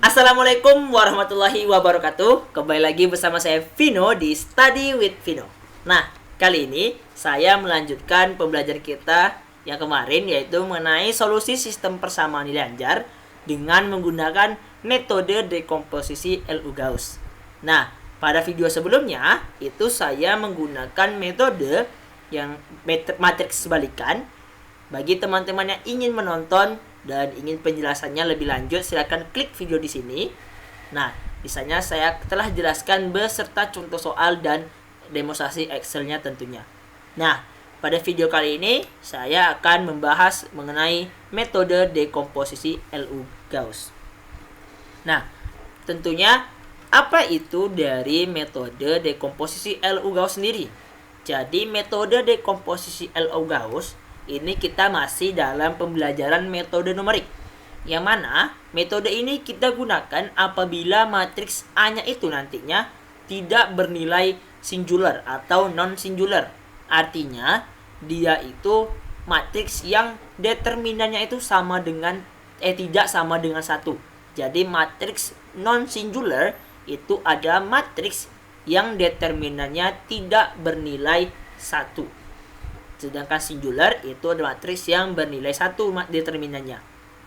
Assalamualaikum warahmatullahi wabarakatuh. Kembali lagi bersama saya Vino di Study with Vino. Nah, kali ini saya melanjutkan pembelajaran kita yang kemarin, yaitu mengenai solusi sistem persamaan nilai Lanjar dengan menggunakan metode dekomposisi LU Gauss. Nah, pada video sebelumnya itu saya menggunakan metode yang matriks sebalikan. Bagi teman-teman yang ingin menonton dan ingin penjelasannya lebih lanjut, silakan klik video di sini. Nah, di sana saya telah jelaskan beserta contoh soal dan demonstrasi Excel-nya tentunya. Nah, pada video kali ini saya akan membahas mengenai metode dekomposisi LU Gauss. Nah, tentunya apa itu dari metode dekomposisi LU Gauss sendiri? Jadi, metode dekomposisi LU Gauss ini kita masih dalam pembelajaran metode numerik, yang mana metode ini kita gunakan apabila matriks A-nya itu nantinya tidak bernilai singular atau non-singular. Artinya dia itu matriks yang determinannya itu tidak sama dengan 1. Jadi matriks non-singular itu ada matriks yang determinannya tidak bernilai 1. Sedangkan singular itu adalah matriks yang bernilai 1 determinannya.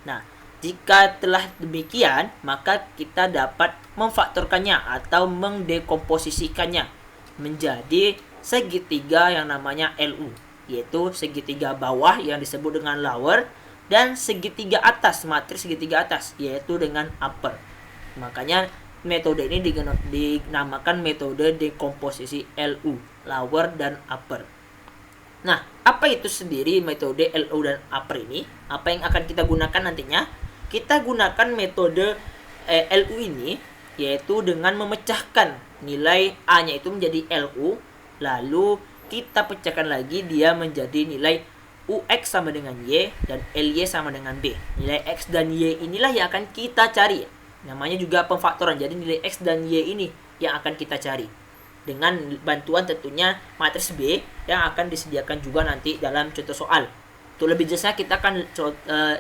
Nah, jika telah demikian, maka kita dapat memfaktorkannya atau mendekomposisikannya menjadi segitiga yang namanya LU, yaitu segitiga bawah yang disebut dengan lower dan segitiga atas, matriks segitiga atas, yaitu dengan upper. Makanya metode ini dinamakan metode dekomposisi LU, lower dan upper. Nah, apa itu sendiri metode LU dan upper ini? Apa yang akan kita gunakan nantinya? Kita gunakan metode LU ini, yaitu dengan memecahkan nilai A-nya itu menjadi LU, lalu kita pecahkan lagi dia menjadi nilai UX sama dengan Y dan LY sama dengan B. Nilai X dan Y inilah yang akan kita cari. Namanya juga pemfaktoran. Jadi nilai X dan Y ini yang akan kita cari dengan bantuan tentunya matriks B yang akan disediakan juga nanti dalam contoh soal. Untuk lebih jelasnya kita akan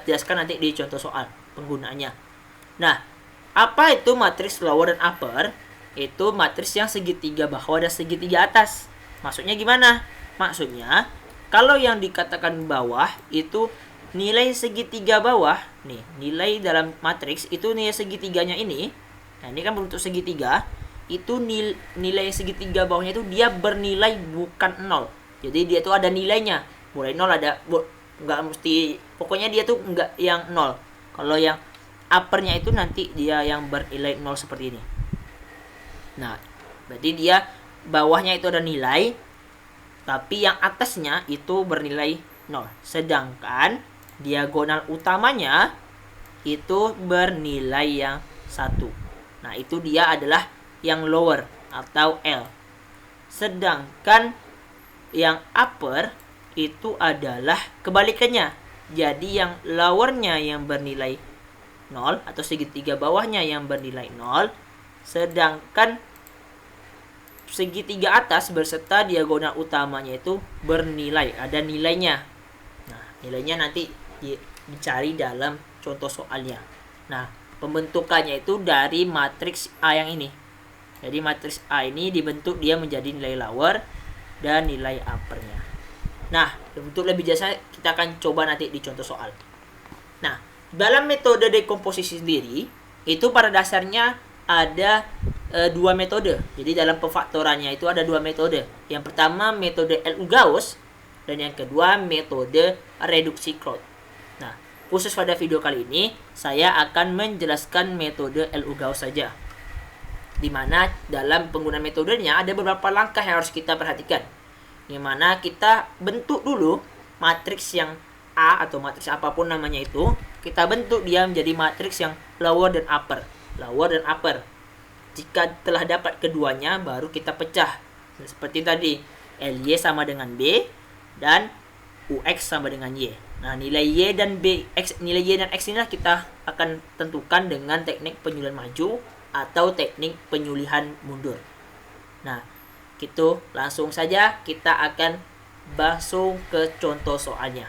jelaskan nanti di contoh soal penggunaannya. Nah, apa itu matriks lower dan upper? Itu matriks yang segitiga bawah dan segitiga atas. Maksudnya gimana? Maksudnya kalau yang dikatakan bawah itu nilai segitiga bawah, nih, nilai dalam matriks itu nilai segitiganya ini. Nah, ini kan bentuk segitiga. Itu nilai segitiga bawahnya itu dia bernilai bukan 0. Jadi dia tuh ada nilainya. Mulai 0 ada, nggak mesti, pokoknya dia tuh nggak yang 0. Kalau yang uppernya itu nanti dia yang bernilai 0 seperti ini. Nah, berarti dia bawahnya itu ada nilai, tapi yang atasnya itu bernilai 0. Sedangkan diagonal utamanya itu bernilai yang 1. Nah, itu dia adalah yang lower atau L. Sedangkan yang upper itu adalah kebalikannya. Jadi yang lowernya yang bernilai 0 atau segitiga bawahnya yang bernilai 0, sedangkan segitiga atas berserta diagonal utamanya itu bernilai, ada nilainya. Nah, nilainya nanti dicari dalam contoh soalnya. Nah, pembentukannya itu dari matriks A yang ini. Jadi matriks A ini dibentuk dia menjadi nilai lower dan nilai uppernya. Nah, untuk lebih jelasnya kita akan coba nanti di contoh soal. Nah, dalam metode dekomposisi sendiri itu pada dasarnya ada dua metode. Jadi dalam pemfaktorannya itu ada dua metode. Yang pertama metode LU Gauss dan yang kedua metode reduksi Claude. Nah, khusus pada video kali ini saya akan menjelaskan metode LU Gauss saja. Di mana dalam penggunaan metodenya ada beberapa langkah yang harus kita perhatikan. Yang mana kita bentuk dulu matriks yang A atau matriks apapun namanya itu, kita bentuk dia menjadi matriks yang lower dan upper. Lower dan upper. Jika telah dapat keduanya, baru kita pecah. Seperti tadi, LY sama dengan B dan UX sama dengan Y. Nah, nilai Y dan X inilah kita akan tentukan dengan teknik penyulian maju atau teknik penyulihan mundur. Nah, gitu langsung saja kita akan langsung ke contoh soalnya.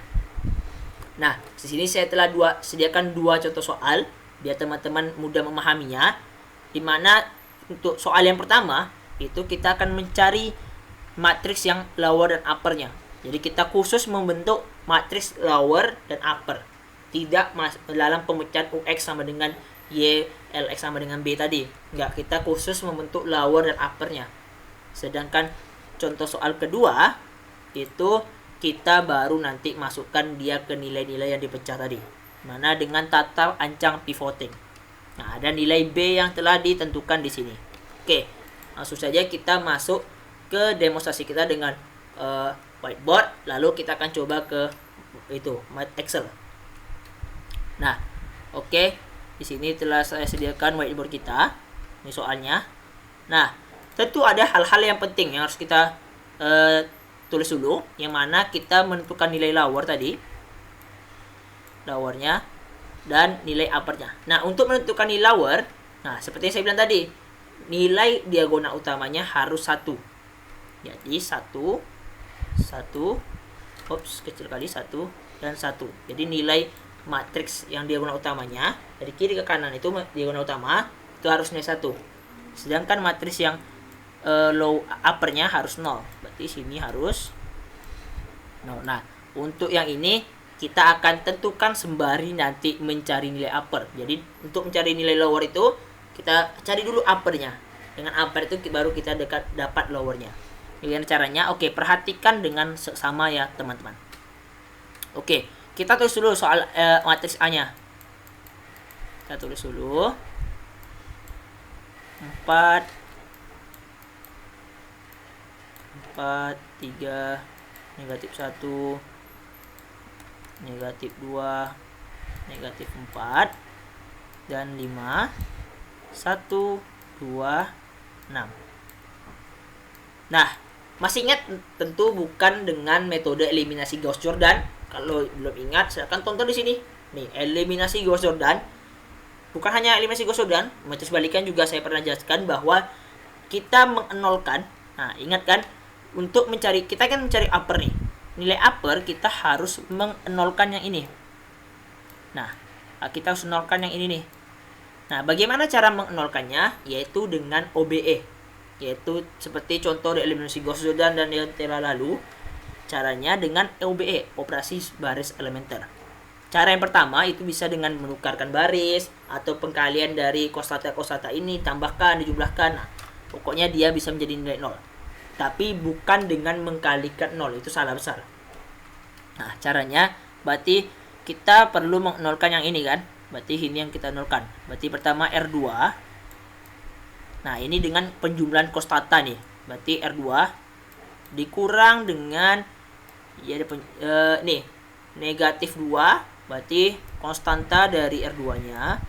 Nah, di sini saya telah sediakan dua contoh soal. biar teman-teman mudah memahaminya. Dimana untuk soal yang pertama itu kita akan mencari matriks yang lower dan uppernya. Jadi kita khusus membentuk matriks lower dan upper, tidak dalam pemecahan UX sama dengan Y, LX sama dengan B tadi. Enggak, kita khusus membentuk lower dan uppernya. Sedangkan contoh soal kedua itu kita baru nanti masukkan dia ke nilai-nilai yang dipecah tadi, mana dengan tata ancang pivoting. Nah, ada nilai B yang telah ditentukan di sini. Oke, langsung saja kita masuk ke demonstrasi kita dengan whiteboard, lalu kita akan coba ke itu Excel. Nah, oke, di sini telah saya sediakan whiteboard kita. Ini soalnya. Nah, tentu ada hal-hal yang penting yang harus kita tulis dulu, yang mana kita menentukan nilai lower tadi, lowernya, dan nilai uppernya. Nah, untuk menentukan nilai lower, nah seperti yang saya bilang tadi, nilai diagonal utamanya harus 1. Jadi 1, kecil kali 1 dan 1. Jadi nilai matriks yang diagonal utamanya dari kiri ke kanan itu diagonal utama itu harus nilai 1. Sedangkan matriks yang low uppernya harus 0. Berarti sini harus 0. Nah, untuk yang ini kita akan tentukan sembari nanti mencari nilai upper. Jadi untuk mencari nilai lower itu kita cari dulu uppernya. Dengan upper itu baru kita dapat lowernya. Ini caranya. Oke, perhatikan dengan seksama ya teman-teman. Oke, kita tulis dulu soal matriks A-nya. Kita tulis dulu 4, 3, negatif 1, negatif 2, negatif 4, dan 5, 1, 2, 6. Nah, masih ingat tentu bukan dengan metode eliminasi Gauss-Jordan. Kalau belum ingat, silakan tonton di sini. Nih, eliminasi Gauss-Jordan. Bukan hanya eliminasi Gauss-Jordan, matriks balikan juga saya pernah jelaskan bahwa kita mengenolkan. Nah, ingat kan? Untuk mencari, kita kan mencari upper nih. Nilai upper kita harus menolkan yang ini. Nah, kita harus menolkan yang ini nih. Nah, bagaimana cara menolkannya? Yaitu dengan OBE. Yaitu seperti contoh di eliminasi Gauss-Jordan dan yang telah lalu. Caranya dengan OBE, operasi baris elementer. Cara yang pertama itu bisa dengan menukarkan baris atau pengkalian dari kostata-kostata ini, tambahkan, dijumlahkan. Nah, pokoknya dia bisa menjadi nilai 0. Tapi bukan dengan mengkalikan 0, itu salah besar. Nah, caranya berarti kita perlu menolkan yang ini kan. Berarti ini yang kita nolkan. Berarti pertama R2. Nah, ini dengan penjumlahan kostata nih. Berarti R2 dikurang dengan ya nih negatif 2. Berarti konstanta dari R2-nya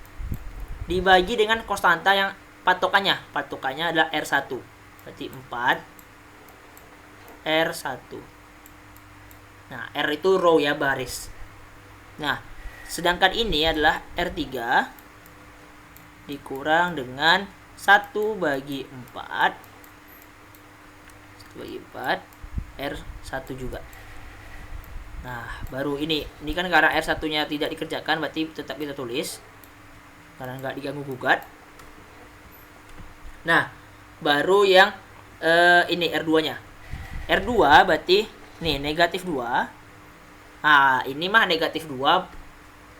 dibagi dengan konstanta yang patokannya. Patokannya adalah R1. Berarti 4 R1. Nah, R itu row ya, baris. Nah, sedangkan ini adalah R3 dikurang dengan 1 bagi 4. 1 bagi 4 R1 juga. Nah, baru ini kan karena R1-nya tidak dikerjakan, berarti tetap kita tulis karena nggak diganggu gugat. Nah, baru yang ini R2-nya. R2 berarti nih negatif 2. Nah, ini mah negatif 2.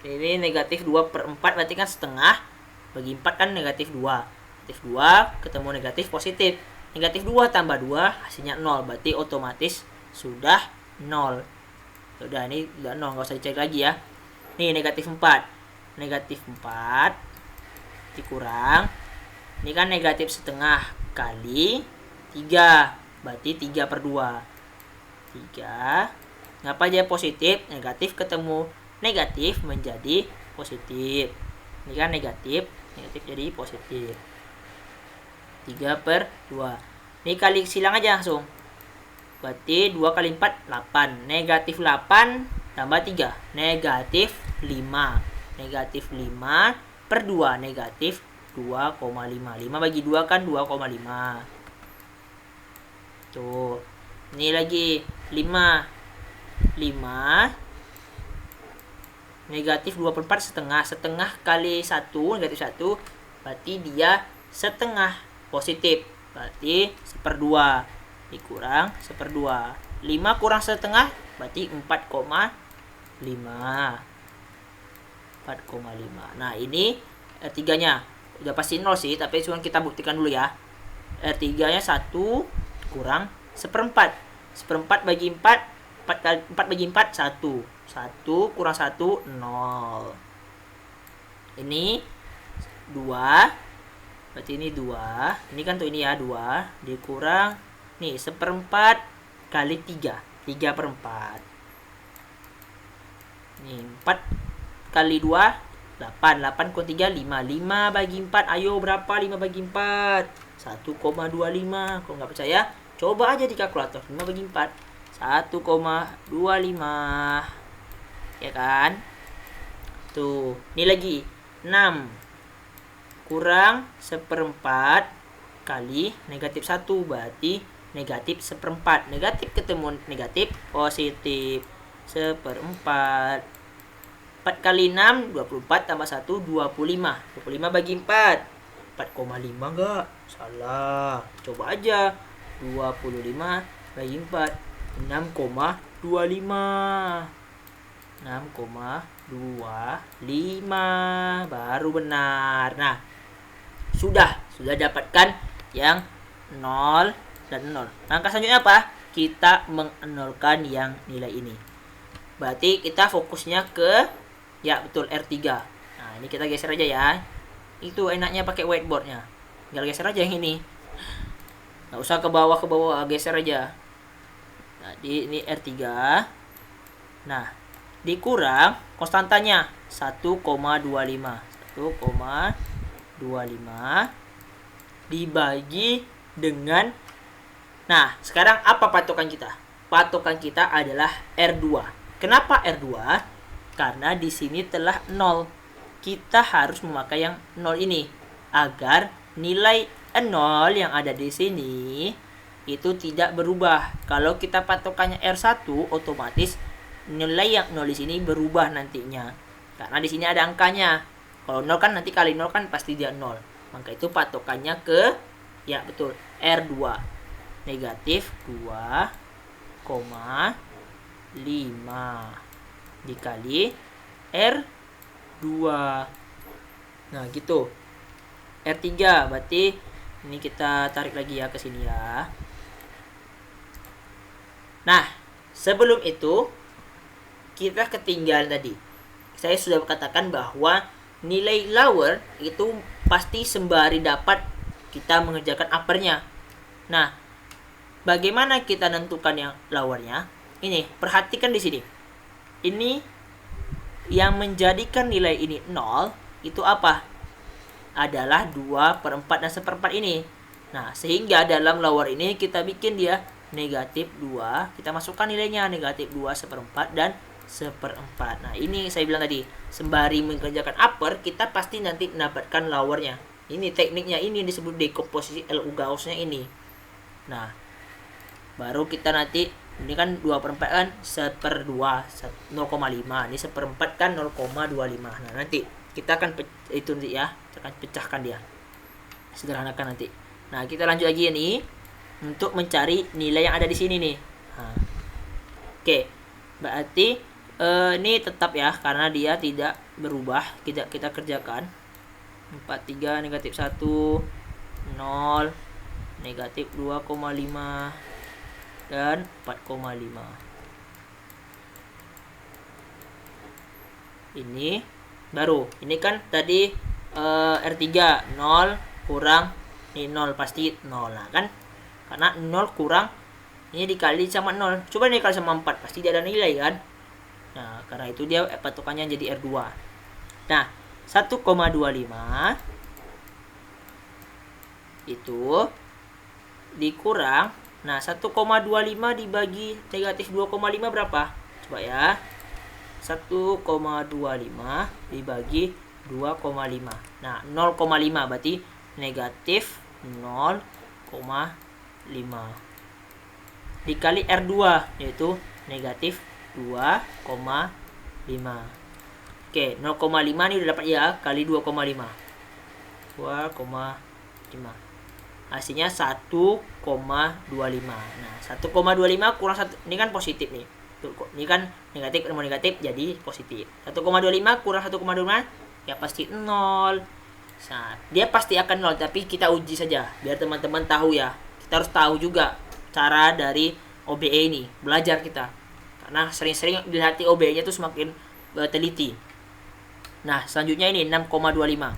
Ini negatif 2 per 4 berarti kan setengah. Bagi 4 kan negatif 2. Negatif 2 ketemu negatif positif. Negatif 2 tambah 2 hasilnya 0. Berarti otomatis sudah 0. Sudah, ini udah 0, nggak usah dicek lagi ya. Nih negatif 4. Negatif 4 dikurang. Ini kan negatif setengah kali 3. Berarti 3 per 2. 3. Ngapa aja positif? Negatif ketemu negatif menjadi positif. Ini kan negatif. Negatif jadi positif. 3 per 2. Ini kali silang aja langsung. Berarti 2 kali 4, 8. Negatif 8 tambah 3. Negatif 5. Negatif 5 per 2. Negatif 2,5. 5 bagi 2 kan 2,5. Tuh. Ini lagi 5. 5 negatif 2/4 setengah. Setengah kali 1, negatif 1, berarti dia setengah positif. Berarti 1/2 dikurang 1/2. 5 kurang setengah berarti 4,5. 4,5. Nah, ini R3-nya. Udah pasti 0 sih, tapi cuma kita buktikan dulu ya. R3-nya 1 kurang 1/4. 1/4 bagi 4, 4 bagi 4, 1. 1 kurang 1, 0. Ini 2. Berarti ini 2. Ini kan tuh ini ya, 2. Dikurang, nih, 1/4 kali 3. 3/4. Nih, 4 kali 2, 8. 8 kurang 3, 5. 5 bagi 4. Ayo, berapa 5 bagi 4? 1,25. Kalau nggak percaya, coba aja di kalkulator. 5 bagi 4. 1,25. Ya kan? Tuh, ini lagi 6 kurang 1/4 kali negatif 1, berarti negatif 1/4. Negatif ketemu negatif, positif 1/4. 4 kali 6, 24 tambah 1, 25. 25 bagi 4, 4,5 enggak? Salah. Coba aja. 25 bagi 4, 6,25. 6,25 baru benar. Nah, sudah dapatkan yang 0 dan 0. Langkah selanjutnya apa? Kita mengenolkan yang nilai ini. Berarti kita fokusnya ke, ya betul, R3. Nah, ini kita geser aja ya. Itu enaknya pakai whiteboardnya. Tinggal geser aja yang ini. Nggak usah ke bawah, geser aja. Nah, ini R3. Nah, dikurang konstantanya 1,25. 1,25 dibagi dengan, nah, sekarang apa patokan kita? Patokan kita adalah R2. Kenapa R2? Karena di sini telah 0. Kita harus memakai yang 0 ini agar nilai 0 yang ada di sini itu tidak berubah. Kalau kita patokannya R1, otomatis nilai yang 0 di sini berubah nantinya. Karena di sini ada angkanya. Kalau 0 kan nanti kali 0 kan pasti dia 0. Maka itu patokannya ke, ya betul, R2. Negatif 2,5 dikali R2. Nah, gitu. R3 berarti ini kita tarik lagi ya ke sini ya. Nah, sebelum itu kita ketinggalan tadi. Saya sudah katakan bahwa nilai lower itu pasti sembari dapat kita mengerjakan uppernya. Nah, bagaimana kita tentukan yang lowernya? Ini, perhatikan di sini. Ini yang menjadikan nilai ini 0 itu apa? Adalah 2/4 dan 1/4 ini. Nah, sehingga dalam lower ini kita bikin dia negatif 2. Kita masukkan nilainya negatif 2, 1/4 dan 1/4. Nah, ini saya bilang tadi, sembari mengerjakan upper, kita pasti nanti mendapatkan lowernya. Ini tekniknya, ini disebut dekomposisi LU Gauss-nya ini. Nah, baru kita nanti, ini kan 2/4 kan 1/2, 0,5. Ini 1/4 kan 0,25. Nah, nanti kita akan itu nanti ya, kita akan pecahkan dia. Sederhanakan nanti. Nah, kita lanjut lagi ini untuk mencari nilai yang ada di sini nih. Nah, oke. Berarti ini tetap ya, karena dia tidak berubah. Kita kerjakan 43 negatif 1, 0, negatif 2,5 dan 4,5. Ini baru, ini kan tadi R3 0 kurang ini 0, pasti 0 lah kan, karena 0 kurang ini dikali sama 0, coba dikali sama 4, pasti dia ada nilai kan. Nah, karena itu dia patokannya jadi R2. Nah, 1,25 itu dikurang, nah 1,25 dibagi negatif 2,5 berapa? Coba ya. 1,25 dibagi 2,5. Nah, 0,5 berarti negatif 0,5 dikali R2 yaitu negatif 2,5. Oke, 0,5 nih udah dapat ya, kali 2,5. 2,5. Hasilnya 1,25. Nah, 1,25 kurang 1, ini kan positif nih. Tuh, ini kan negatif, ketemu negatif jadi positif. 1,25 kurang 1,25 ya pasti 0. Nah, dia pasti akan 0, tapi kita uji saja biar teman-teman tahu ya. Kita harus tahu juga cara dari OBE ini, belajar kita. Karena sering-sering dilihat OBE-nya tuh semakin teliti. Nah, selanjutnya ini 6,25.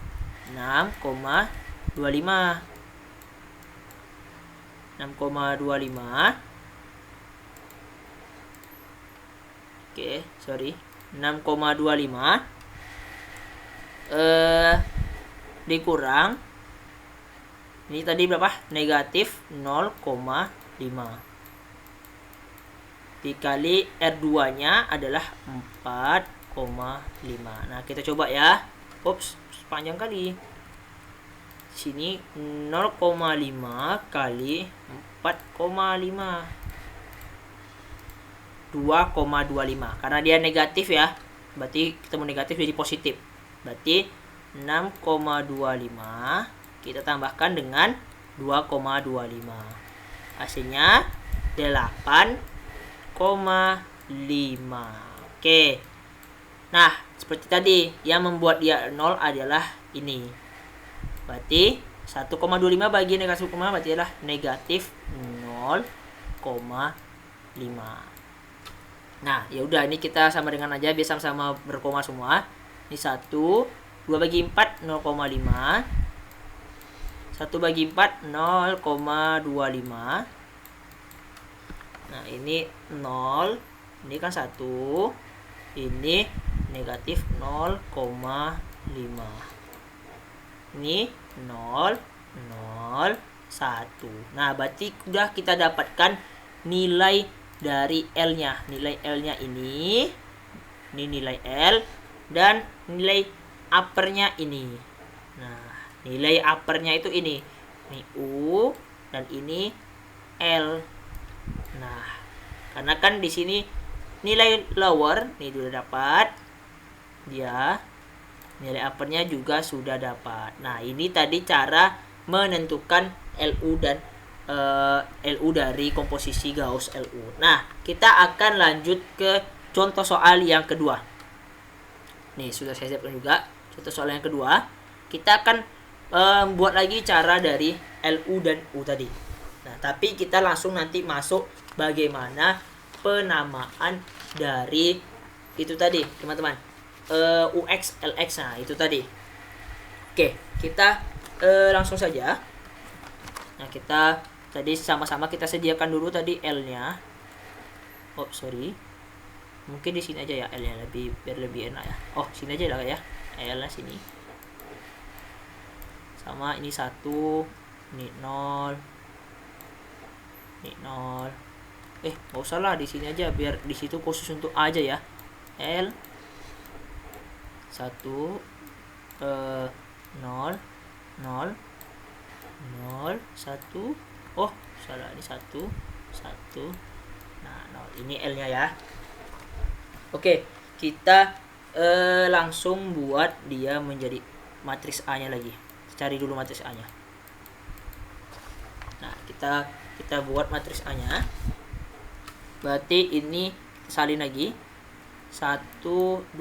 6,25. 6,25. Oke, sorry. 6,25 dikurang ini tadi berapa? Negatif 0,5 dikali R2-nya adalah 4,5. Nah, kita coba ya. Ups, panjang kali. Sini 0,5 kali 4,5. 2,25. Karena dia negatif ya. Berarti ketemu negatif jadi positif. Berarti 6,25 kita tambahkan dengan 2,25. Hasilnya 8,5. Oke. Nah, seperti tadi yang membuat dia 0 adalah ini. Berarti 1,25 bagi negatif 1,5 berarti adalah negatif 0,5. Nah, ya udah ini kita sama dengan aja biar sama-sama berkoma semua. Ini 1, 2 bagi 4 0,5. 1 bagi 4 0,25. Nah, ini 0. Ini kan 1. Ini negatif 0,5. Ini 0, 0, 1. Nah, berarti udah kita dapatkan nilai dari L-nya. Nilai L-nya ini nilai L, dan nilai uppernya ini. Nah, nilai uppernya itu ini. Ini U dan ini L. Nah, karena kan di sini nilai lower nih sudah dapat. Dia nilai uppernya juga sudah dapat. Nah, ini tadi cara menentukan LU dan LU dari komposisi Gauss LU. Nah, kita akan lanjut ke contoh soal yang kedua. Nih, sudah saya siapkan juga contoh soal yang kedua. Kita akan buat lagi cara dari LU dan U tadi. Nah, tapi kita langsung nanti masuk bagaimana penamaan dari itu tadi, teman-teman. UX, LX, nah itu tadi. Oke, kita langsung saja. Nah, kita tadi sama-sama kita sediakan dulu tadi L-nya. Oh, sorry. Mungkin di sini aja ya L-nya biar lebih enak ya. Oh, sini aja lah ya. L-nya sini. Sama ini 1, ini 0. Ini 0. Enggak usah lah di sini aja biar di situ khusus untuk A aja ya. L 1 0 0 0 1. Oh, salah, ini 1 1. Nah, 0. Ini L-nya ya. Oke, kita langsung buat dia menjadi matriks A-nya lagi. Cari dulu matriks A-nya. Nah, kita buat matriks A-nya. Berarti ini salin lagi. 1 2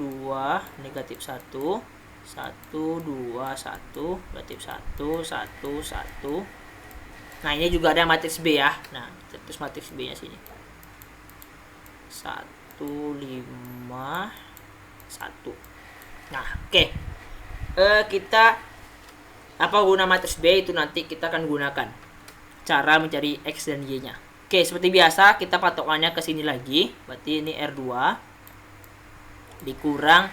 negatif 1 1 2 1 negatif 1 1 1. Nah, ini juga ada matriks B ya. Nah, terus matriks B nya sini 1 5 1. Nah, oke. Kita apa guna matriks B itu nanti kita akan gunakan cara mencari X dan Y nya. Oke, seperti biasa kita patokannya ke sini lagi. Berarti ini R2 dikurang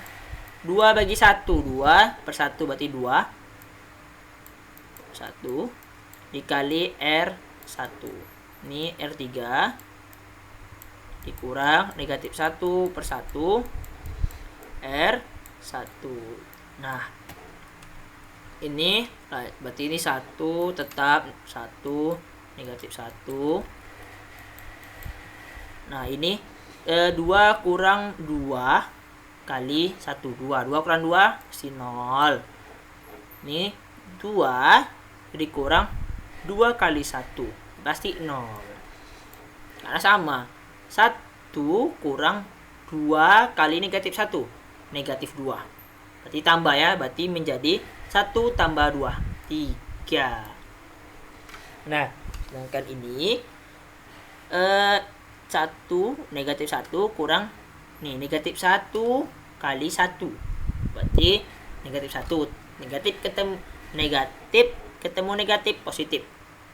2 bagi 1. 2 per 1 berarti 2. 1 dikali R1. Ini R3 dikurang negatif 1 per 1 R1. Nah, ini berarti ini 1 tetap 1 negatif 1. Nah, ini 2 kurang 2 kali 1. 2 kurang 2 pasti 0. Ini 2 dikurang 2 kali 1 pasti 0. Karena sama. 1 kurang 2 kali negatif 1. Negatif 2. Berarti tambah ya. Berarti menjadi 1 tambah 2. 3. Nah, sedangkan ini 1 negatif 1 kurang nih negatif 1 kali 1. Berarti negatif 1. Negatif ketemu negatif positif.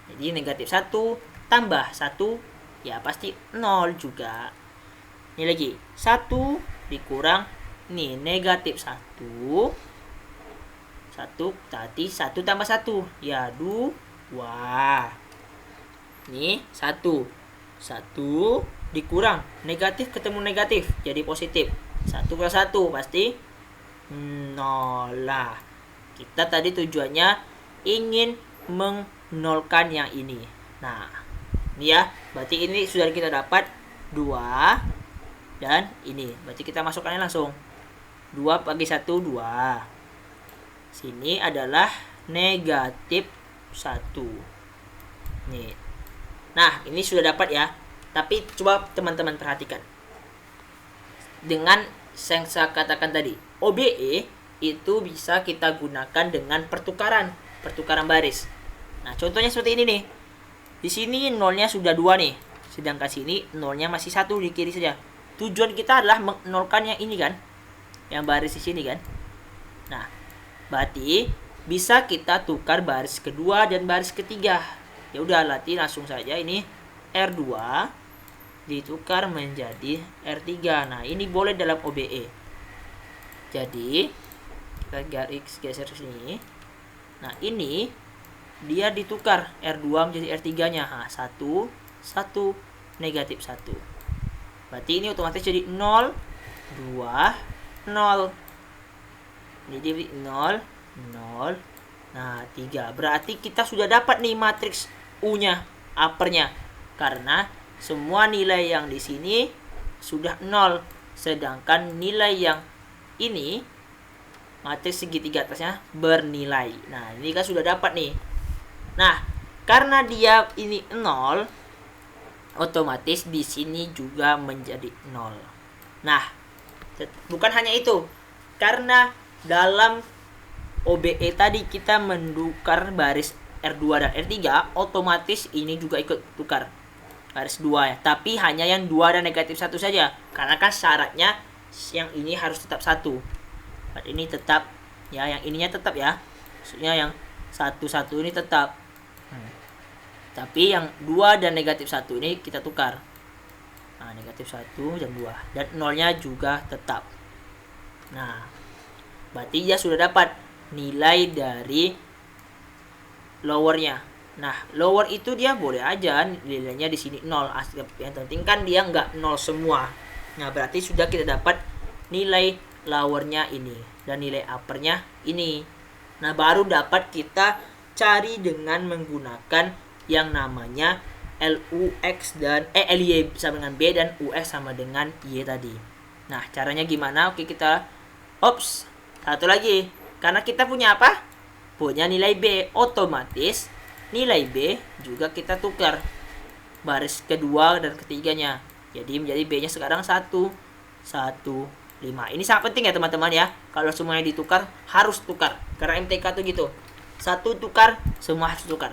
Jadi negatif 1 tambah 1 ya pasti 0 juga. Ini lagi 1 dikurang nih negatif 1. 1 tadi 1 tambah 1 ya 2. Ini 1 dikurang negatif ketemu negatif jadi positif. 1 kurang 1 pasti 0 lah. Kita tadi tujuannya ingin menolkan yang ini. Nah, ini ya. Berarti ini sudah kita dapat 2 dan ini. Berarti kita masukkannya langsung. 2 bagi 1 2. Sini adalah negatif 1. Nih. Nah, ini sudah dapat ya. Tapi coba teman-teman perhatikan. Dengan yang saya katakan tadi, OBE itu bisa kita gunakan dengan pertukaran baris. Nah, contohnya seperti ini nih. Di sini nolnya sudah 2 nih. Sedangkan sini nolnya masih 1 di kiri saja. Tujuan kita adalah menolkan yang ini kan. Yang baris di sini kan. Nah, berarti bisa kita tukar baris kedua dan baris ketiga. Ya udah, latih langsung saja ini R2 ditukar menjadi R3. Nah, ini boleh dalam OBE. Jadi, kita garis geser sini. Nah, ini dia ditukar R2 menjadi R3-nya. Nah, 1 negatif 1. Berarti ini otomatis jadi 0 2 0. Jadi 0 0. Nah, 3. Berarti kita sudah dapat nih matriks U-nya, uppernya. Karena semua nilai yang di sini sudah 0. Sedangkan nilai yang ini, matriks segitiga atasnya bernilai. Nah, ini kan sudah dapat nih. Nah, karena dia ini 0, otomatis di sini juga menjadi 0. Nah, bukan hanya itu. Karena dalam OBE tadi kita menukar baris R2 dan R3, otomatis ini juga ikut tukar baris 2 ya. Tapi hanya yang 2 dan negatif 1 saja. Karena kan syaratnya yang ini harus tetap 1. Ini tetap ya, yang ininya tetap ya. Maksudnya yang 1 ini tetap. Tapi yang 2 dan negatif 1 ini kita tukar. Nah, negatif 1 dan 2. Dan nolnya juga tetap. Nah, berarti dia sudah dapat nilai dari lowernya. Nah, lower itu dia boleh aja nilainya di sini 0. Yang penting kan dia nggak 0 semua. Nah, berarti sudah kita dapat nilai lowernya ini dan nilai uppernya ini. Nah, baru dapat kita cari dengan menggunakan yang namanya LUX dan LY sama dengan B dan UX sama dengan Y tadi. Nah, caranya gimana? Oke, kita satu lagi. Karena kita punya apa? Punya nilai B, otomatis nilai B juga kita tukar baris kedua dan ketiganya. Jadi menjadi B-nya sekarang 1 1 5. Ini sangat penting ya teman-teman ya. Kalau semuanya ditukar, harus tukar. Karena MTK tuh gitu. 1 tukar, semua harus tukar.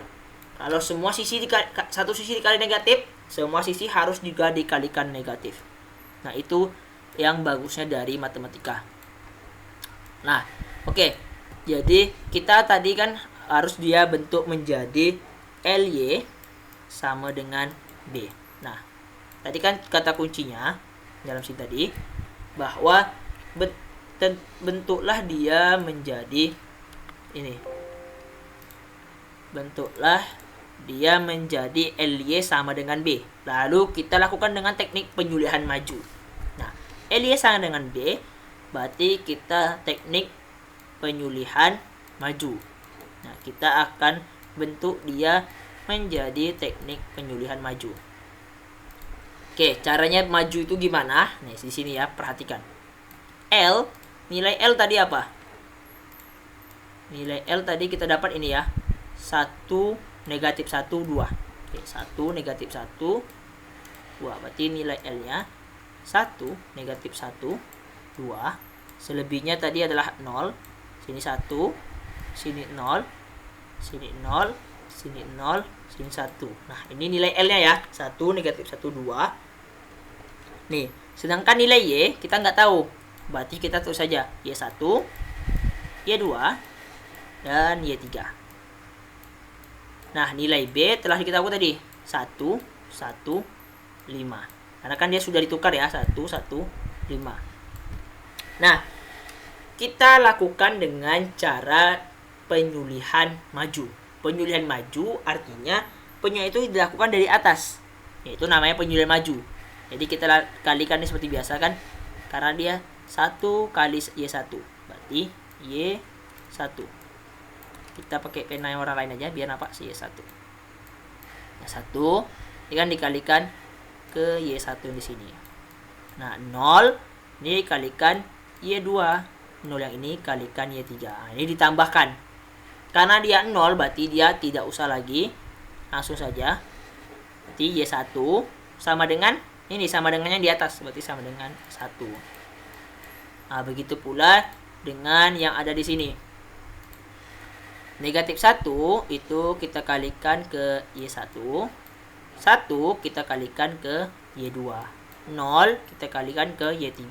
Kalau semua sisi satu sisi dikali negatif, semua sisi harus juga dikalikan negatif. Nah, itu yang bagusnya dari matematika. Nah, oke. Jadi kita tadi kan harus dia bentuk menjadi LY sama dengan B. Nah, tadi kan kata kuncinya dalam sini tadi bahwa bentuklah dia menjadi ini. Bentuklah dia menjadi LY sama dengan B. Lalu kita lakukan dengan teknik penyulihan maju. Nah, LY sama dengan B, berarti kita teknik penyulihan maju. Nah, kita akan bentuk dia menjadi teknik penyulihan maju. Oke, caranya maju itu gimana? Nih, di sini ya, perhatikan. L, nilai L tadi apa? Nilai L tadi kita dapat ini ya. 1, negatif 1, 2. Oke, 1, negatif 1, 2. Berarti nilai L-nya 1, negatif 1, 2. Selebihnya tadi adalah 0. Sini 1, sini 0, sini 0, sini 0, sini 1. Nah, ini nilai L-nya ya. 1, negatif 1, 2. Nih, sedangkan nilai Y kita nggak tahu. Berarti kita tulis saja Y1, Y2, dan Y3. Nah, nilai B telah kita tahu tadi. 1, 1, 5. Karena kan dia sudah ditukar ya. 1, 1, 5. Nah, kita lakukan dengan cara penyulihan maju. Penyulihan maju artinya penyulihan itu dilakukan dari atas. Yaitu namanya penyulihan maju. Jadi kita kalikan seperti biasa kan. Karena dia 1 kali Y1. Berarti Y1. Kita pakai pena yang warna lain aja biar nampak Y1. Nah, 1 ini kan dikalikan ke Y1 di sini. Nah, 0 ini dikalikan Y2. 0 yang ini kalikan Y3. Nah, ini ditambahkan. Karena dia 0 berarti dia tidak usah lagi. Langsung saja. Berarti Y1 sama dengan ini, sama dengan yang di atas. Berarti sama dengan 1. Nah, begitu pula dengan yang ada di sini. Negatif 1 itu kita kalikan ke Y1. 1 kita kalikan ke Y2. 0 kita kalikan ke Y3.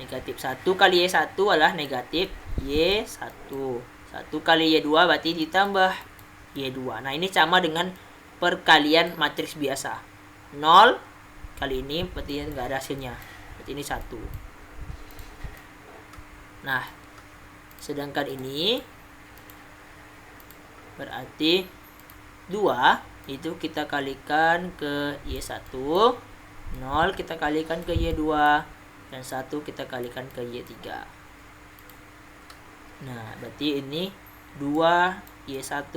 Negatif 1 kali Y1 adalah negatif Y1. 1 kali Y2 berarti ditambah Y2. Nah, ini sama dengan perkalian matriks biasa. 0 kali ini berarti nggak ada hasilnya. Berarti ini 1. Nah, sedangkan ini berarti 2 itu kita kalikan ke Y1. 0 kita kalikan ke Y2. Dan 1 kita kalikan ke Y3. Nah, berarti ini 2 Y1.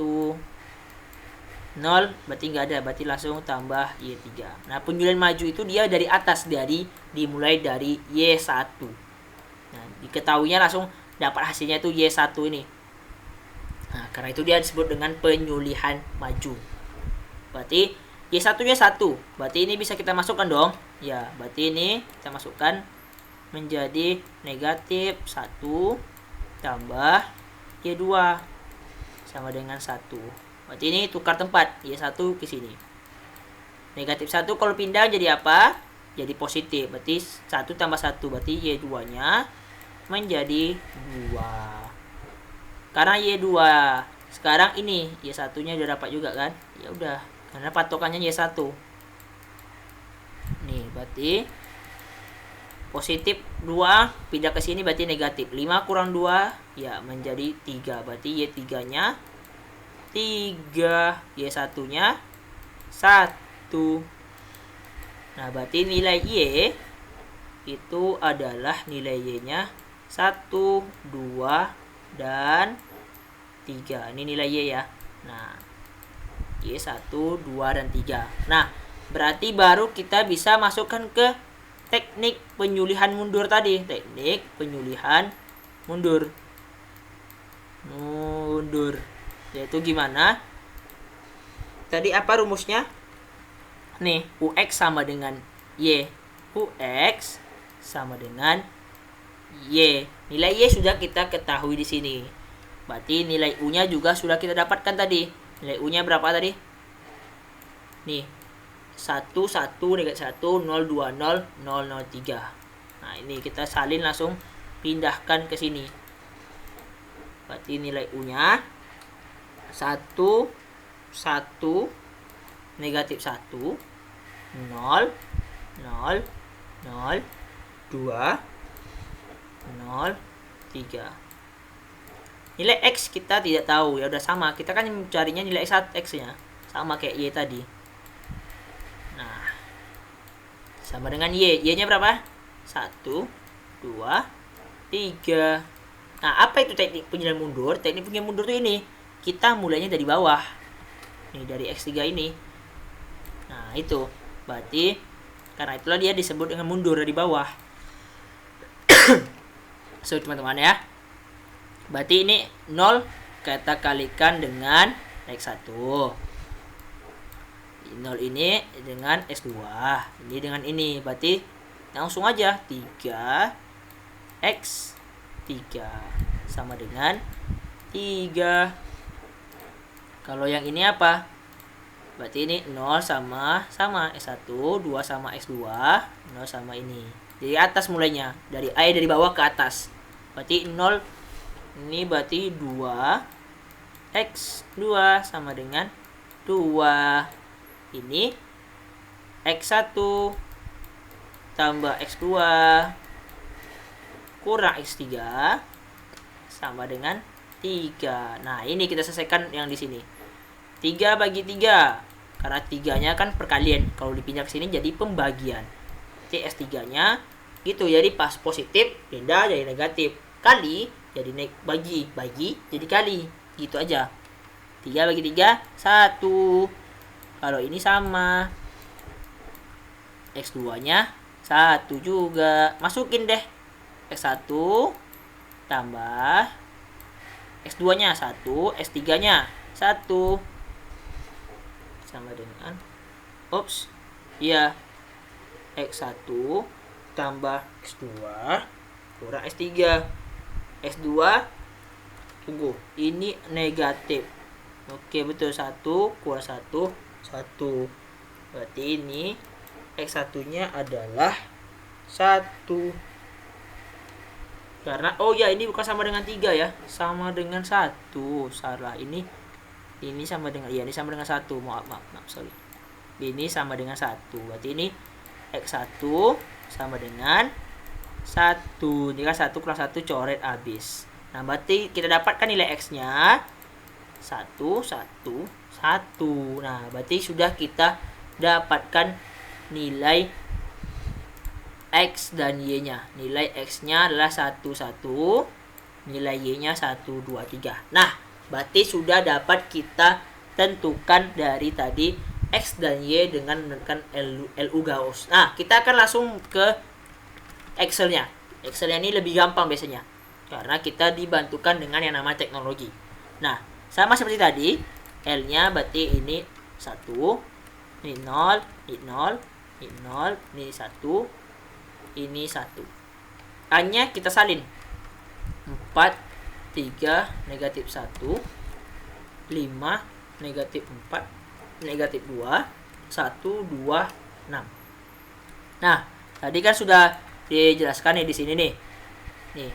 0 berarti nggak ada. Berarti langsung tambah Y3. Nah, penyulihan maju itu dia dari atas. Dimulai dari Y1. Nah, diketahuinya langsung dapat hasilnya itu Y1 ini. Nah, karena itu dia disebut dengan penyulihan maju. Berarti Y1-nya 1. Berarti ini bisa kita masukkan dong. Ya, berarti ini kita masukkan menjadi negatif 1 tambah Y2 sama dengan 1. Berarti ini tukar tempat. Y1 ke sini. Negatif 1 kalau pindah jadi apa? Jadi positif. Berarti 1 tambah 1. Berarti Y2-nya menjadi 2. Karena Y2 sekarang ini Y1-nya udah dapat juga kan? Ya udah, karena patokannya Y1. Nih, berarti positif 2 pindah ke sini berarti negatif. 5 kurang 2 ya menjadi 3. Berarti Y3-nya 3, Y1-nya 1. Nah, berarti nilai Y itu adalah nilai Y-nya 1, 2, dan 3. Ini nilai Y ya. Nah, Y1, 2, dan 3. Nah, berarti baru kita bisa masukkan ke teknik penyulihan mundur tadi. Teknik penyulihan mundur. Yaitu gimana? Tadi apa rumusnya? Nih, UX sama dengan Y. UX sama dengan Y. Nilai Y sudah kita ketahui di sini. Berarti nilai U-nya juga sudah kita dapatkan tadi. Nilai U-nya berapa tadi? Nih. 1, 1, negatif 1, 0, 2, 0, 0, 0, 3. Nah, ini kita salin langsung pindahkan ke sini. Berarti nilai U-nya 1, 1, negatif 1, 0, 0, 0, 2, 0, 3. Nilai X kita tidak tahu, ya udah sama. Kita kan mencarinya nilai X-nya. Sama kayak Y tadi. Nah, sama dengan Y. Y-nya berapa? 1, 2, 3. Nah, apa itu teknik penyulihan mundur? Teknik penyulihan mundur itu ini. Kita mulainya dari bawah. Nih, dari X3 ini. Nah, itu. Berarti, karena itulah dia disebut dengan mundur dari bawah. So teman-teman ya, berarti ini 0 kita kalikan dengan X1, 0 ini dengan X2, ini dengan ini, berarti langsung aja 3x3 sama dengan 3. Kalau yang ini apa? Berarti ini 0 sama S1, 2 sama X2, 0 sama ini. Dari atas mulainya, dari bawah ke atas. Berarti 0 ini berarti 2x2 sama dengan 2. Ini x1 tambah x2 kurang x3 sama dengan 3. Nah, ini kita selesaikan yang di sini. 3 bagi 3. Karena 3-nya kan perkalian. Kalau dipindah ke sini jadi pembagian. Jadi S3-nya gitu, jadi pas positif pindah jadi negatif, kali jadi bagi jadi kali, gitu aja. 3 bagi 3 1. Kalau ini sama X2 nya 1 juga, masukin deh X1 tambah X2 nya 1, S3 nya 1 sama dengan X1 tambah X2 kurang S3. S2 tunggu, ini negatif. Oke, betul, 1 kurang 1 1. Berarti ini X1 nya adalah 1. Karena ini bukan sama dengan 3 ya, sama dengan 1. Salah, ini sama dengan ini sama dengan 1. Maaf, sorry. Ini sama dengan 1. Berarti ini X1 sama dengan 1. Jika 1 kurang 1 coret habis. Nah, berarti kita dapatkan nilai X-nya 1, 1, 1. Nah, berarti sudah kita dapatkan nilai X dan Y-nya. Nilai X-nya adalah 1, 1. Nilai Y-nya 1, 2, 3. Nah, berarti sudah dapat kita tentukan dari tadi X dan Y dengan menggunakan LU Gauss. Nah, kita akan langsung ke Excel-nya. Excel-nya ini lebih gampang biasanya, karena kita dibantukan dengan yang namanya teknologi. Nah, sama seperti tadi, L-nya berarti ini 1, ini 0, ini 0, ini 0, ini 1, ini 1. A-nya kita salin. 4, 3, negatif 1, 5, negatif 4, negatif 2, 1, 2, 6. Nah, tadi kan sudah dijelaskan nih di sini nih. Nih.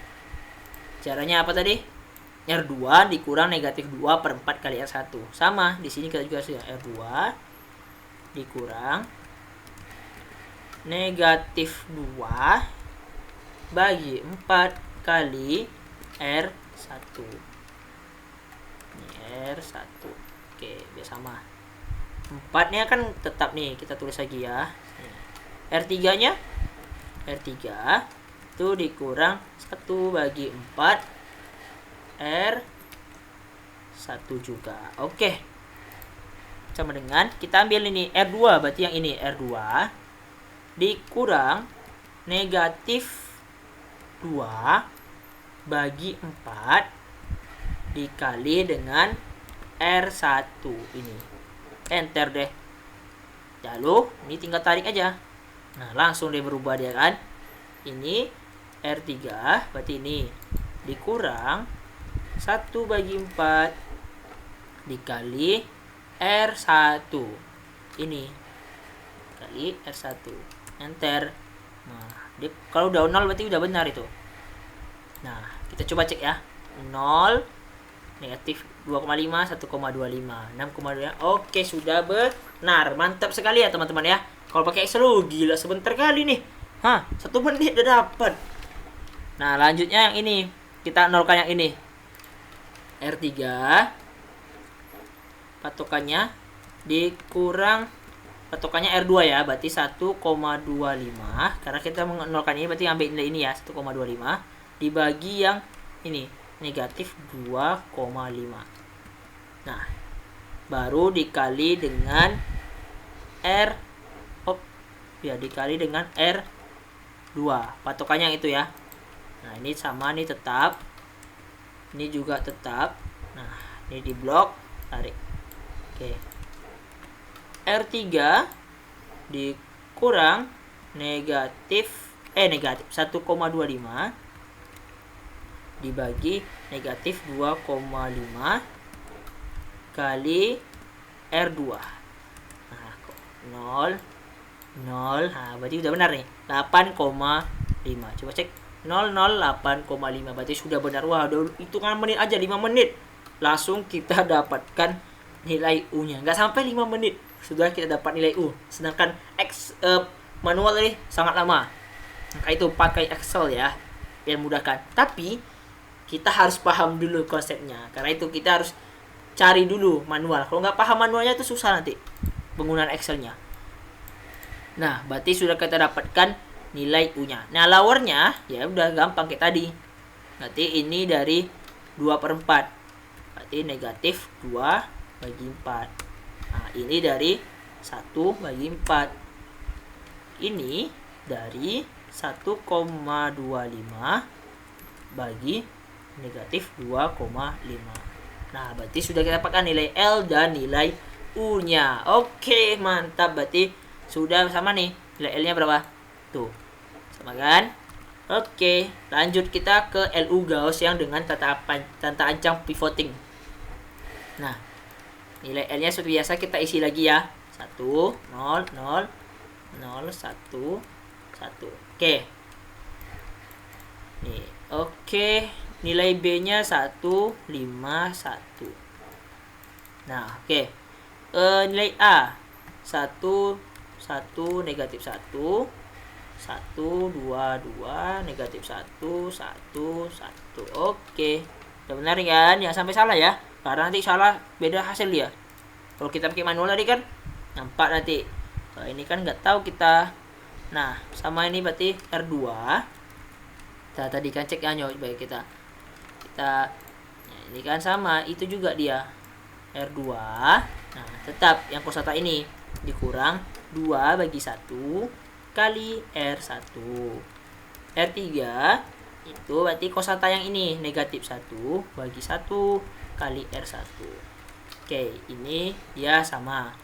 Caranya apa tadi? R2 dikurang negatif 2 per 4 kali R1. Sama, di sini kita juga sudah R2 dikurang negatif 2 bagi 4 kali R1. Ini R1. Oke, biar sama. 4-nya kan tetap nih, kita tulis lagi ya. R3-nya R3 itu dikurang 1 bagi 4 R1 juga. Oke. Sama dengan kita ambil ini R2, berarti yang ini R2 dikurang negatif 2 bagi 4 dikali dengan R1 ini. Enter deh. Lalu ini tinggal tarik aja. Nah, langsung dia berubah dia kan. Ini R3 berarti ini dikurang 1 bagi 4 dikali R1 ini kali R1. Enter. Nah, kalau udah 0 berarti udah benar itu. Nah, kita coba cek ya. 0, negatif 2,5, 1,25, 6,2. Oke, sudah benar. Mantap sekali ya teman-teman ya. Kalau pakai Excel gila sebentar kali nih. 1 menit udah dapat. Nah, lanjutnya yang ini. Kita nolkan yang ini. R3 patokannya dikurang patokannya R2 ya, berarti 1,25. Karena kita menolkan ini berarti ambil nilai ini ya, 1,25 dibagi yang ini negatif 2,5. Nah, baru dikali dengan dikali dengan R2. Patokannya itu ya. Nah, ini sama nih tetap. Ini juga tetap. Nah, ini di blok, tarik. Oke. R3 dikurang negatif 1,25 dibagi negatif 2,5 kali R2. Nah, 0 0. Nah, berarti udah benar nih. 8,5. Coba cek. 008,5. Berarti sudah benar. Wah, udah hitungan menit aja 5 menit. Langsung kita dapatkan nilai U-nya. Nggak sampai 5 menit sudah kita dapat nilai U. Sedangkan manual ini sangat lama. Maka itu pakai Excel ya, biar mudahkan. Tapi kita harus paham dulu konsepnya. Karena itu kita harus cari dulu manual. Kalau nggak paham manualnya itu susah nanti penggunaan Excelnya. Nah, berarti sudah kita dapatkan nilai U-nya. Nah, lowernya ya udah gampang kayak tadi. Berarti ini dari 2/4. Berarti negatif 2/4. Nah, ini dari 1/4. Ini dari 1,25 bagi negatif 2,5. Nah, berarti sudah kita dapatkan nilai L dan nilai U-nya. Oke, mantap. Berarti sudah sama nih. Nilai L-nya berapa? Tuh. Sama kan? Oke, lanjut kita ke LU Gauss yang dengan tata ancang pivoting. Nah, nilai L-nya seperti biasa kita isi lagi ya. 1, 0, 0, 0, 1, 1. Oke. Nih, oke. Nilai B-nya 1, 5, 1. Nah, oke. Nilai A 1, 1, negatif 1, 1, 2, 2, negatif 1, 1, 1. Oke. Udah benar kan? Jangan sampai salah ya. Karena nanti salah beda hasil ya. Kalau kita pakai manual tadi kan nampak nanti. Kalau ini kan nggak tahu kita. Nah, sama ini berarti R2. Kita tadi kan cek ya coba kita. Nah, ini kan sama, itu juga dia R2. Nah, tetap yang kosata ini dikurang 2/1 kali R1. R3 itu berarti kosata yang ini negatif 1/1 kali R1. Oke, ini ya sama.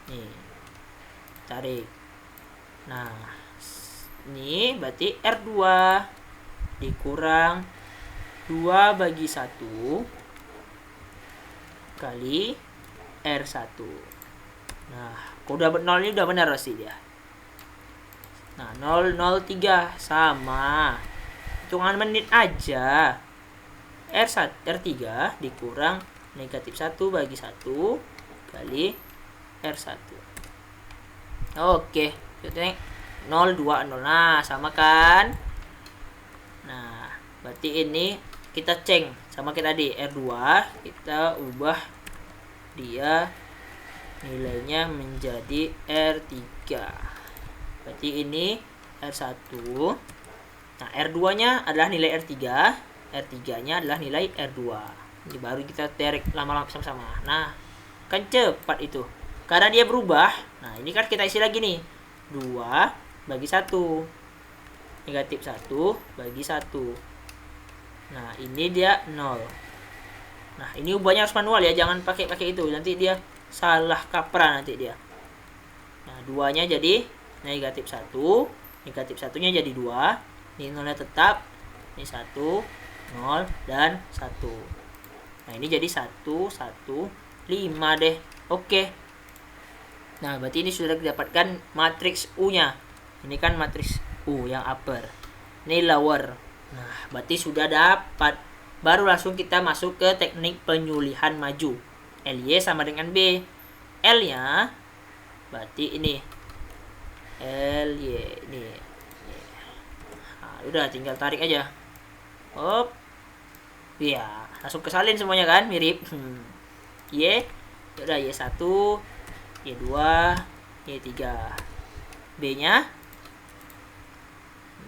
Nih. Tarik. Nah, ini berarti R2 dikurang 2/1 kali R1. Nah, kalau udah 0 ini udah benar pasti dia. Nah, 003 sama. Hitungan menit aja. R3 dikurang negatif 1/1 kali R1. Oke, jadi 020. Nah, sama kan? Nah, berarti ini kita ceng sama kita tadi R2, kita ubah dia nilainya menjadi R3. Berarti ini R1. Nah, R2-nya adalah nilai R3, R3-nya adalah nilai R2. Ini baru kita tarik lama-lama sama-sama. Nah, kan cepat itu. Karena dia berubah. Nah, ini kan kita isi lagi nih. 2/1. Negatif 1/1. Nah, ini dia 0. Nah, ini ubahnya harus manual ya, jangan pakai itu. Nanti dia salah kaprah nanti dia. Nah, 2-nya jadi negatif 1. Negatif 1-nya jadi 2. Ini 0-nya tetap. Ini 1, 0, dan 1. Nah, ini jadi 1, 1, 5 deh. Oke. Nah, berarti ini sudah didapatkan matriks U-nya. Ini kan matriks U yang upper. Ini lower. Nah, berarti sudah dapat. Baru langsung kita masuk ke teknik penyulihan maju. LY sama dengan B. L-nya berarti ini. LY ini. Nah, udah tinggal tarik aja. Hop. Ya, langsung kesalin semuanya kan, mirip. Y. Udah Y1, Y2, Y3. B-nya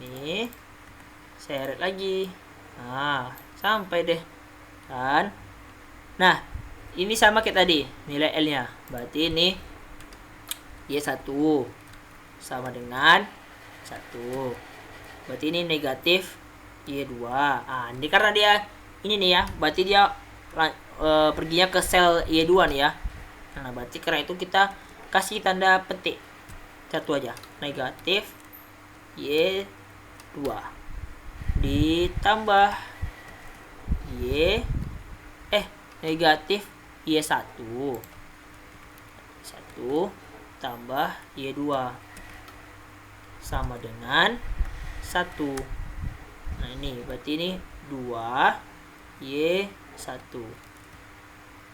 ini seret lagi. Nah, sampai deh kan. Nah, ini sama kayak tadi nilai L-nya. Berarti ini Y1 sama dengan 1. Berarti ini negatif Y2. Nah, ini karena dia ini nih ya, berarti dia perginya ke sel Y2 nih ya. Nah, berarti karena itu kita kasih tanda petik satu aja, negatif Y2 ditambah negatif Y1 tambah Y2 sama dengan 1. Nah, ini berarti ini 2Y1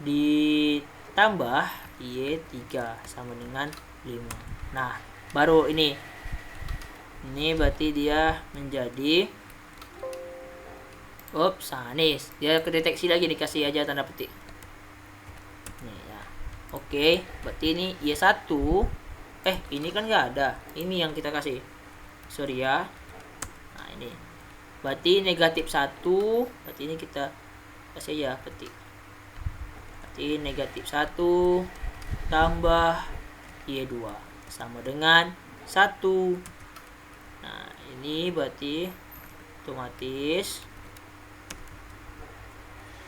ditambah Y3 sama dengan 5. Nah, baru ini berarti dia menjadi nih dia kedeteksi lagi, dikasih aja tanda petik nih ya. Oke, berarti ini Y1 ini kan nggak ada, ini yang kita kasih, sorry ya. Nah, ini berarti negatif 1, berarti ini kita kasih ya petik, berarti negatif 1 tambah Y2 sama dengan 1. Nah, ini berarti otomatis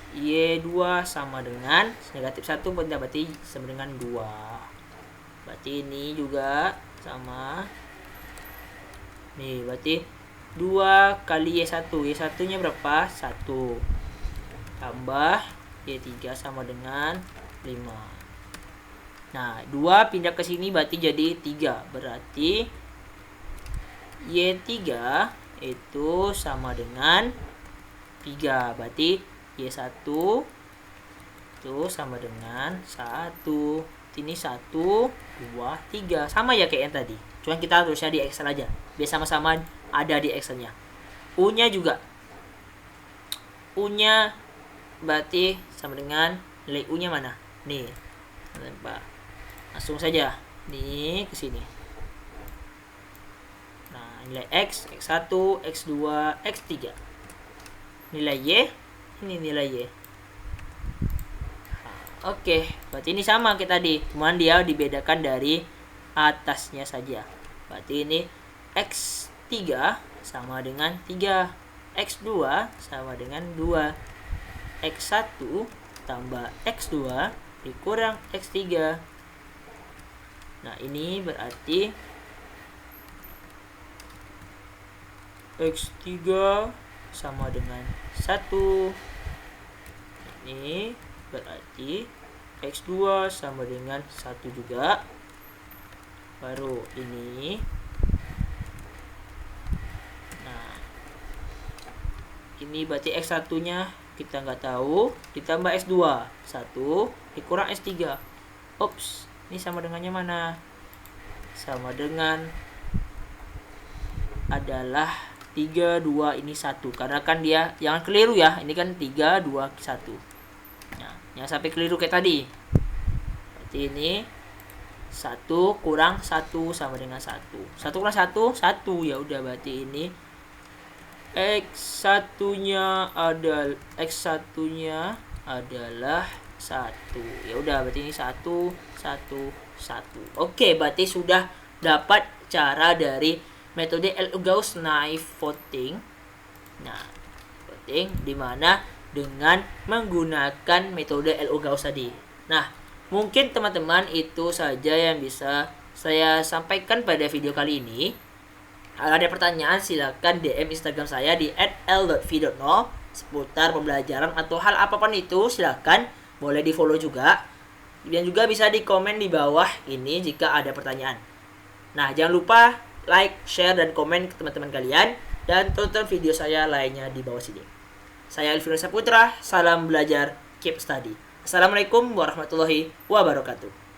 Y2 sama dengan negatif 1, berarti sama dengan 2. Berarti ini juga sama. Nih, berarti 2 kali Y1. Y1 nya berapa? 1. Tambah Y3 sama dengan 5. Nah, 2 pindah ke sini berarti jadi 3. Berarti Y3 itu sama dengan 3. Berarti Y1 itu sama dengan 1. Ini 1, 2, 3. Sama ya kayak yang tadi. Cuma kita harusnya di Excel aja. Biar sama-sama ada di Excelnya. U-nya juga. U-nya berarti sama dengan nilai U-nya mana? Nih. Langsung saja. Nih ke sini. Nah, nilai X, X1, X2, X3. Nilai Y, ini nilai Y. Oke, berarti ini sama kayak tadi, cuman dia dibedakan dari atasnya saja. Berarti ini X3 sama dengan 3, X2 sama dengan 2, X1 tambah X2 dikurang X3. Nah, ini berarti X3 sama dengan 1. Ini berarti X2 sama dengan 1 juga. Baru ini. Nah, ini berarti X1 nya kita nggak tahu, ditambah X2 1 dikurang X3. Ups, ini sama dengannya mana? Sama dengan adalah 3, 2, ini 1. Karena kan dia, jangan keliru ya, ini kan 3, 2, 1. Nah, jangan sampai keliru kayak tadi. Berarti ini 1 kurang 1 sama dengan 1. 1 kurang 1, 1. Ya udah, berarti ini X1-nya adalah 1. Ya udah, berarti ini 1, 1, 1. Oke, berarti sudah dapat cara dari metode L-Gauss-Knife voting. Nah, voting dimana dengan menggunakan metode L-Gauss tadi. Nah, mungkin teman-teman itu saja yang bisa saya sampaikan pada video kali ini. Kalau ada pertanyaan silakan DM Instagram saya di @l.v.no seputar pembelajaran atau hal apapun itu, silakan boleh di follow juga. Dan juga bisa di komen di bawah ini jika ada pertanyaan. Nah, jangan lupa like, share, dan komen ke teman-teman kalian. Dan tonton video saya lainnya di bawah sini. Saya Elvino Saputra, salam belajar, keep study. Assalamualaikum warahmatullahi wabarakatuh.